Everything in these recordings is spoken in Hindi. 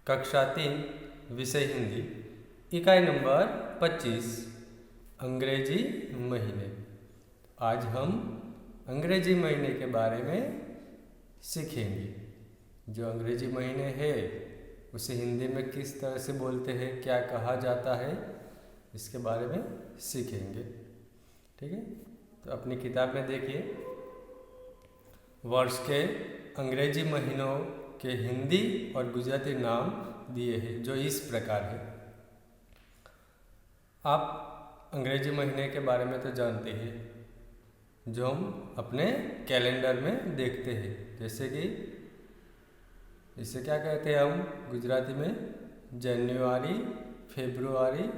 कक्षा 3 विषय हिंदी, इकाई नंबर 25 अंग्रेजी महीने। आज हम अंग्रेजी महीने के बारे में सीखेंगे। जो अंग्रेजी महीने है उसे हिंदी में किस तरह से बोलते हैं, क्या कहा जाता है, इसके बारे में सीखेंगे। ठीक है, तो अपनी किताब में देखिए, वर्ष के अंग्रेजी महीनों के हिंदी और गुजराती नाम दिए हैं जो इस प्रकार है। आप अंग्रेजी महीने के बारे में तो जानते हैं, जो हम अपने कैलेंडर में देखते हैं। जैसे कि इसे क्या कहते हैं हम गुजराती में, जनवरी, फरवरी,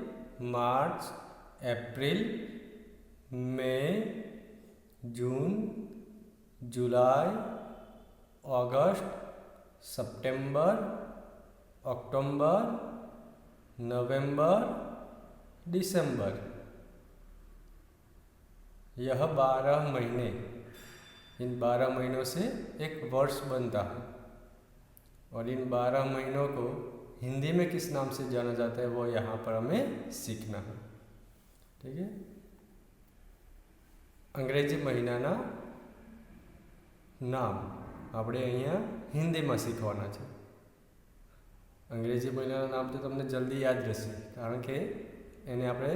मार्च, अप्रैल, मई, जून, जुलाई, अगस्त, सितंबर, अक्टूबर, नवंबर, दिसंबर। यह 12 महीने, इन 12 महीनों से एक वर्ष बनता है। और इन 12 महीनों को हिंदी में किस नाम से जाना जाता है वो यहाँ पर हमें सीखना है। ठीक है, अंग्रेजी महीनाना नाम આપણે અહીંયા હિન્દીમાં શીખવાના છે। અંગ્રેજી મહિનાના નામ તો તમને જલ્દી યાદ રહેશે, કારણ કે એને આપણે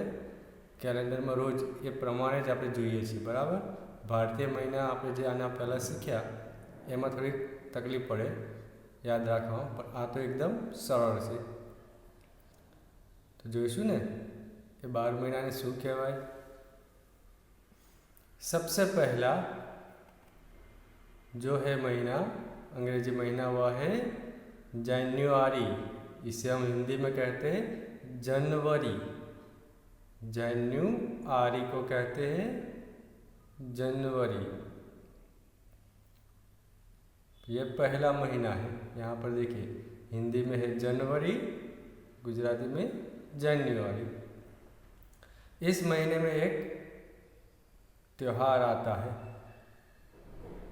કેલેન્ડરમાં રોજ એ પ્રમાણે જ આપણે જોઈએ છીએ, બરાબર। ભારતીય મહિના આપણે જે આના પહેલાં શીખ્યા એમાં થોડી તકલીફ પડે યાદ રાખવા, પણ આ તો એકદમ સરળ છે। તો જોઈશું ને કે 12 મહિનાને શું કહેવાય। सबसे पहला जो है महीना, अंग्रेजी महीना, वह है जनवरी। इसे हम हिंदी में कहते हैं जनवरी। जनवरी को कहते हैं जनवरी। यह पहला महीना है। यहाँ पर देखिए, हिंदी में है जनवरी, गुजराती में जनवरी। इस महीने में एक त्योहार आता है,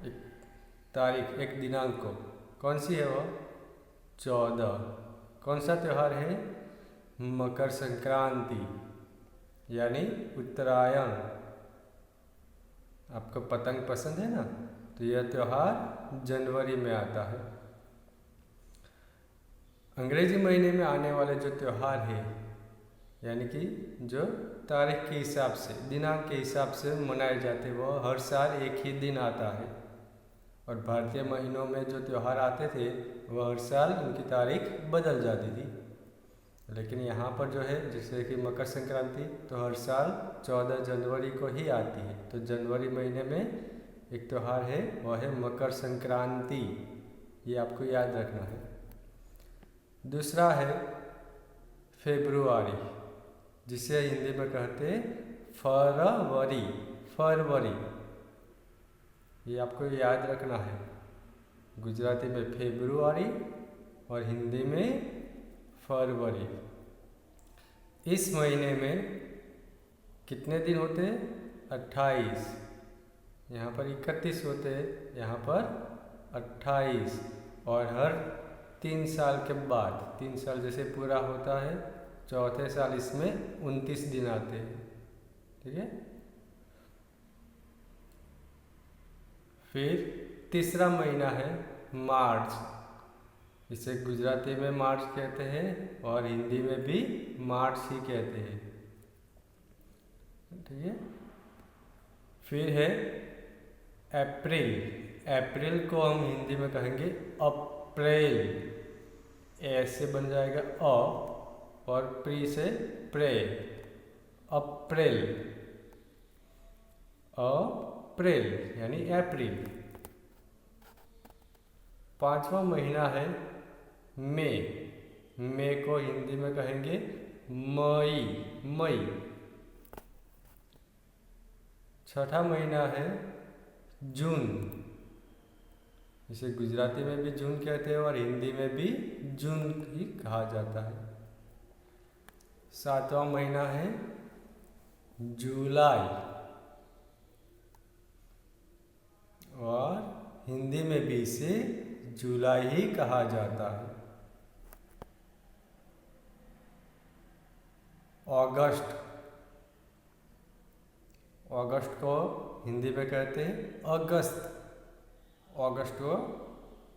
एक तारीख, एक दिनांक को। कौन सी है वह? 14। कौन सा त्यौहार है? मकर संक्रांति यानी उत्तरायण। आपको पतंग पसंद है ना, तो यह त्यौहार जनवरी में आता है। अंग्रेजी महीने में आने वाले जो त्यौहार है, यानी कि जो तारीख के हिसाब से, दिनांक के हिसाब से मनाए जाते, वो हर साल एक ही दिन आता है। और भारतीय महीनों में जो त्यौहार आते थे वह हर साल उनकी तारीख बदल जाती थी। लेकिन यहाँ पर जो है, जैसे कि मकर संक्रांति तो हर साल 14 जनवरी को ही आती है। तो जनवरी महीने में एक त्यौहार है, वह है मकर संक्रांति। ये आपको याद रखना है। दूसरा है फरवरी, जिसे हिंदी में कहते हैं फरवरी। फरवरी ये आपको याद रखना है। गुजराती में फरवरी और हिंदी में फरवरी। इस महीने में कितने दिन होते हैं? 28। यहाँ पर 31 होते हैं, यहाँ पर 28। और हर 3 साल के बाद, 3 साल जैसे पूरा होता है, चौथे साल इसमें 29 दिन आते हैं। ठीक है, फिर तीसरा महीना है मार्च। इसे गुजराती में मार्च कहते हैं और हिंदी में भी मार्च ही कहते हैं। ठीक है, फिर है अप्रैल। अप्रैल को हम हिंदी में कहेंगे अप्रैल। ऐसे बन जाएगा अ और प्री से प्रे, अप्रैल। अप्रैल यानी अप्रैल। 5वां महीना है मई। मई को हिंदी में कहेंगे मई, मई। 6ठा महीना है जून। इसे गुजराती में भी जून कहते हैं और हिंदी में भी जून ही कहा जाता है। 7वां महीना है जुलाई और हिंदी में भी इसे जुलाई ही कहा जाता है। अगस्त, अगस्त को हिंदी में कहते हैं अगस्त, अगस्त को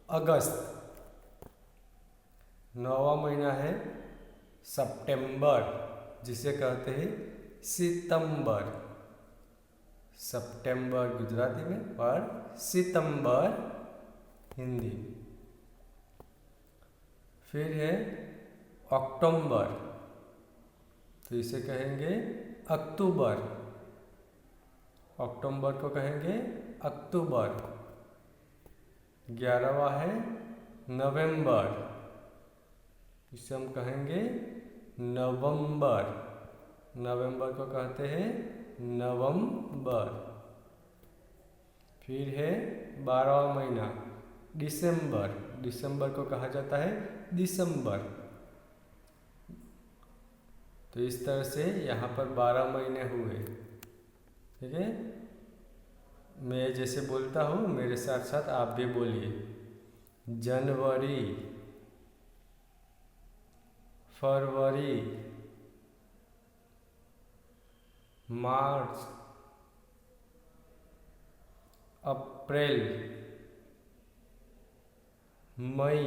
अगस्त। 9वां महीना है सितंबर, जिसे कहते हैं सितंबर। सितंबर गुजराती में और सितंबर हिंदी। फिर है अक्टूबर, तो इसे कहेंगे अक्टूबर, अक्टूबर को कहेंगे अक्टूबर। 11वां है नवंबर, इसे हम कहेंगे नवंबर, नवंबर को कहते हैं नवंबर। फिर है 12वां महीना दिसंबर, दिसंबर को कहा जाता है दिसंबर। तो इस तरह से यहाँ पर 12 महीने हुए। ठीक है, मैं जैसे बोलता हूँ मेरे साथ साथ आप भी बोलिए। जनवरी, फरवरी, मार्च, अप्रैल, मई,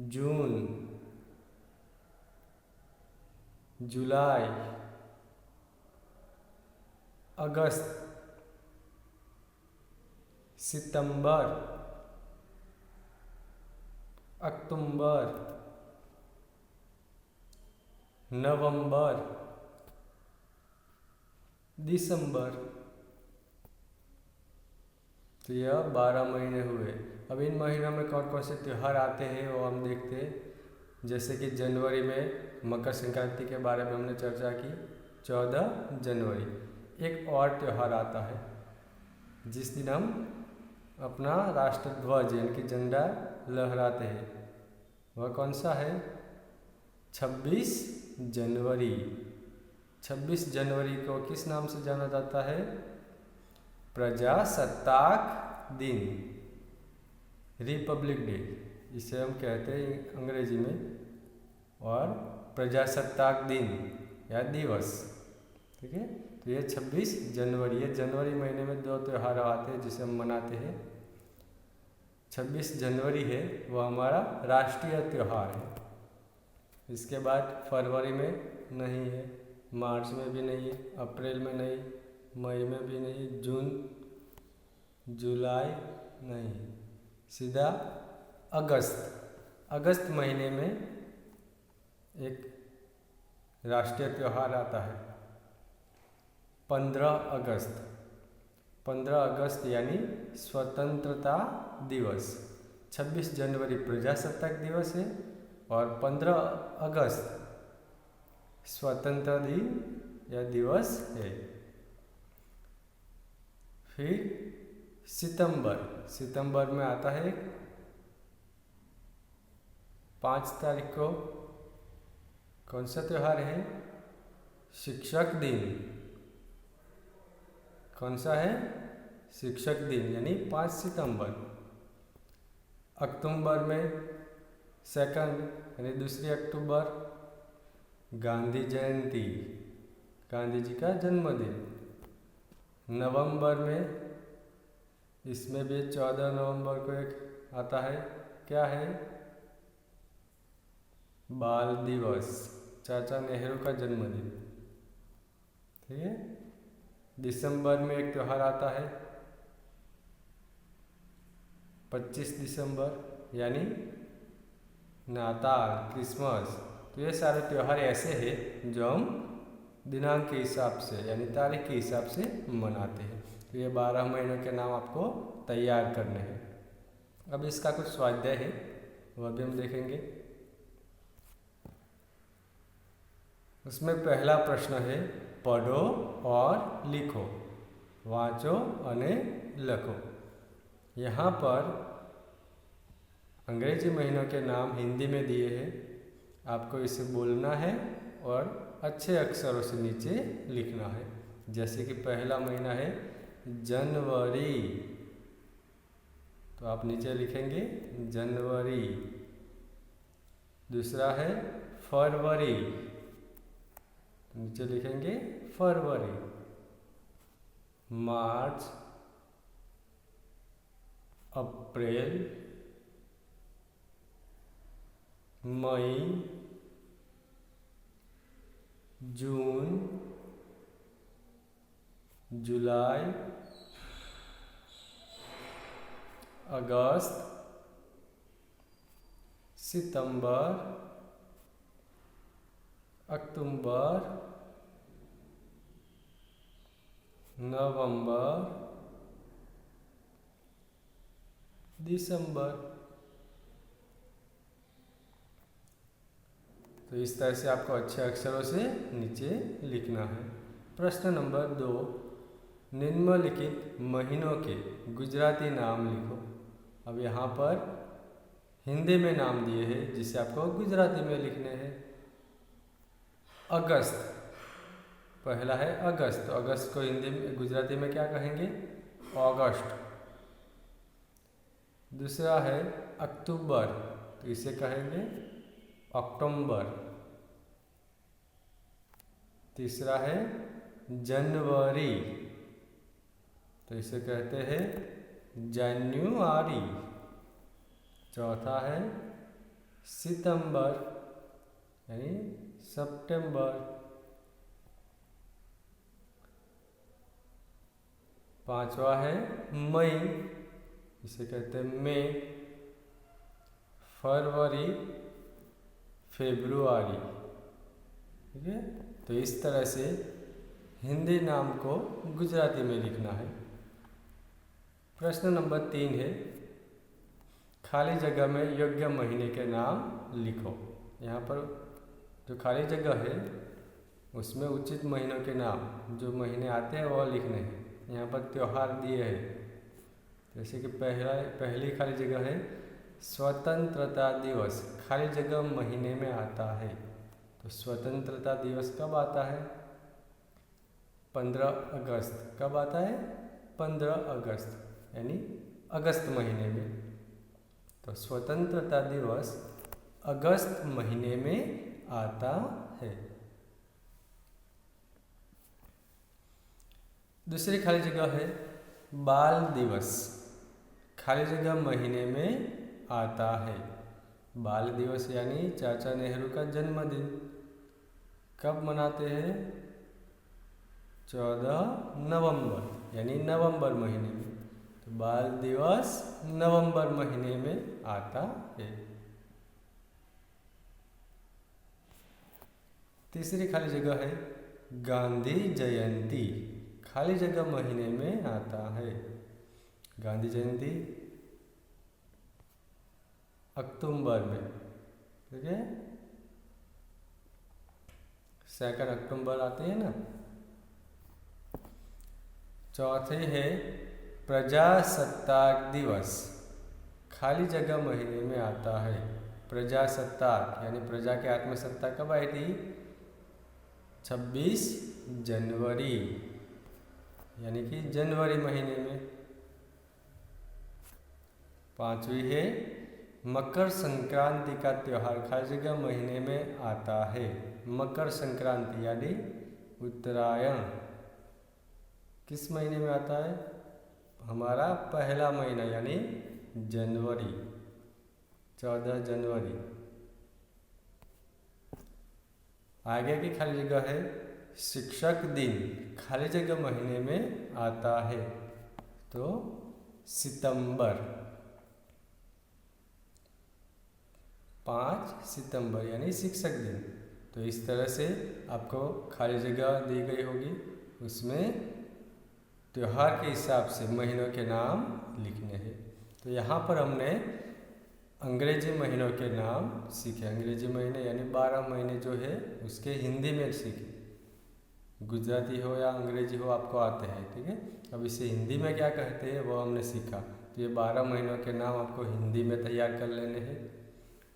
जून, जुलाई, अगस्त, सितंबर, अक्टूबर, नवंबर, दिसंबर। तो यह 12 महीने हुए। अब इन महीनों में कौन कौन से त्यौहार आते हैं वो हम देखते हैं। जैसे कि जनवरी में मकर संक्रांति के बारे में हमने चर्चा की, 14 जनवरी। एक और त्यौहार आता है जिस दिन हम अपना राष्ट्रध्वज यानी कि झंडा लहराते हैं, वह कौन सा है? 26 जनवरी। 26 जनवरी को किस नाम से जाना जाता है? प्रजासत्ताक दिन, रिपब्लिक डे इसे हम कहते हैं अंग्रेजी में, और प्रजासत्ताक दिन या दिवस। ठीक है, तो ये 26 जनवरी, ये जनवरी महीने में 2 त्यौहार आते हैं जिसे हम मनाते हैं। 26 जनवरी है वो हमारा राष्ट्रीय त्यौहार है। इसके बाद फरवरी में नहीं है, मार्च में भी नहीं है, अप्रैल में नहीं, मई में भी नहीं, जून जुलाई नहीं, सीधा अगस्त महीने में एक राष्ट्रीय त्यौहार आता है 15 अगस्त। 15 अगस्त यानी स्वतंत्रता दिवस। 26 जनवरी प्रजासत्ताक दिवस है और 15 अगस्त स्वतंत्रता दिन या दिवस है। फिर सितंबर में आता है 5 तारीख को, कौन सा त्यौहार है? शिक्षक दिन। कौन सा है? शिक्षक दिन यानी 5 सितंबर। अक्टूबर में 2 यानी 2 अक्टूबर गांधी जयंती, गांधी जी का जन्मदिन। नवंबर में इसमें भी 14 नवंबर को एक आता है, क्या है? बाल दिवस, चाचा नेहरू का जन्मदिन। ठीक है, दिसंबर में एक त्यौहार आता है 25 दिसंबर यानी नाताल, क्रिसमस। तो ये सारे त्यौहार ऐसे हैं जो हम दिनांक के हिसाब से यानी तारीख के हिसाब से मनाते हैं। तो ये 12 महीनों के नाम आपको तैयार करने हैं। अब इसका कुछ स्वाध्याय है वह भी हम देखेंगे। उसमें पहला प्रश्न है पढ़ो और लिखो, वाँचो अने लखो। यहाँ पर अंग्रेजी महीनों के नाम हिंदी में दिए हैं, आपको इसे बोलना है और अच्छे अक्षरों से नीचे लिखना है। जैसे कि पहला महीना है जनवरी, तो आप नीचे लिखेंगे जनवरी। दूसरा है फरवरी, नीचे लिखेंगे फरवरी। मार्च, अप्रैल, मई, जून, जुलाई, अगस्त, सितंबर, अक्टूबर, नवंबर, दिसंबर। तो इस तरह से आपको अच्छे अक्षरों से नीचे लिखना है। प्रश्न नंबर 2, निम्नलिखित महीनों के गुजराती नाम लिखो। अब यहाँ पर हिंदी में नाम दिए हैं जिसे आपको गुजराती में लिखने हैं। अगस्त, पहला है अगस्त, तो अगस्त को हिंदी में गुजराती में क्या कहेंगे? अगस्त। दूसरा है अक्टूबर, तो इसे कहेंगे अक्टूबर। तीसरा है जनवरी, तो इसे कहते हैं जनवरी। चौथा है सितंबर यानी सितंबर। पांचवा है मई, इसे कहते हैं मई। फरवरी, फेब्रुआरी। ठीक है, तो इस तरह से हिंदी नाम को गुजराती में लिखना है। प्रश्न नंबर 3 है, खाली जगह में योग्य महीने के नाम लिखो। यहाँ पर जो खाली जगह है उसमें उचित महीनों के नाम जो महीने आते हैं वो लिखने हैं। यहाँ पर त्यौहार दिए हैं, जैसे कि पहली खाली जगह है स्वतंत्रता दिवस, खाली जगह महीने में आता है। तो स्वतंत्रता दिवस कब आता है? 15 अगस्त। कब आता है? 15 अगस्त यानी अगस्त महीने में। तो स्वतंत्रता दिवस अगस्त महीने में आता है। दूसरी खाली जगह है बाल दिवस, खाली जगह महीने में आता है। बाल दिवस यानी चाचा नेहरू का जन्मदिन कब मनाते हैं? 14 नवंबर यानी नवंबर महीने में। तो बाल दिवस नवंबर महीने में आता है। तीसरी खाली जगह है गांधी जयंती, खाली जगह महीने में आता है। गांधी जयंती अक्टूबर में, ठीक है, 2 अक्टूबर आते हैं ना। चौथे है प्रजासत्ताक दिवस, खाली जगह महीने में आता है। प्रजासत्ताक यानी प्रजा के हाथ में सत्ता कब आई थी? 26 जनवरी यानी कि जनवरी महीने में। पांचवी है मकर संक्रांति का त्यौहार, खाली जगह महीने में आता है। मकर संक्रांति यानी उत्तरायण किस महीने में आता है? हमारा पहला महीना यानी जनवरी, 14 जनवरी। आगे की खाली जगह है शिक्षक दिन, खाली जगह महीने में आता है। तो सितंबर, 5 सितंबर यानी शिक्षक दिन। तो इस तरह से आपको खाली जगह दी गई होगी, उसमें त्यौहार के हिसाब से महीनों के नाम लिखने हैं। तो यहाँ पर हमने अंग्रेजी महीनों के नाम सीखे। अंग्रेजी महीने यानी 12 महीने जो है उसके हिंदी में सीखे। गुजराती हो या अंग्रेजी हो आपको आते हैं, ठीक है। अब इसे हिंदी में क्या कहते हैं वो हमने सीखा। तो ये 12 महीनों के नाम आपको हिंदी में तैयार कर लेने हैं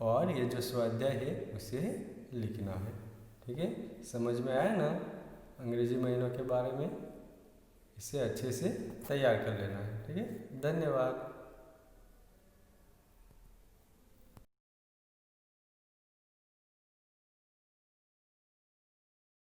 और ये जो स्वाध्याय है उसे लिखना है, ठीक है। समझ में आया ना अंग्रेजी महीनों के बारे में? इसे अच्छे से तैयार कर लेना है, ठीक है। धन्यवाद।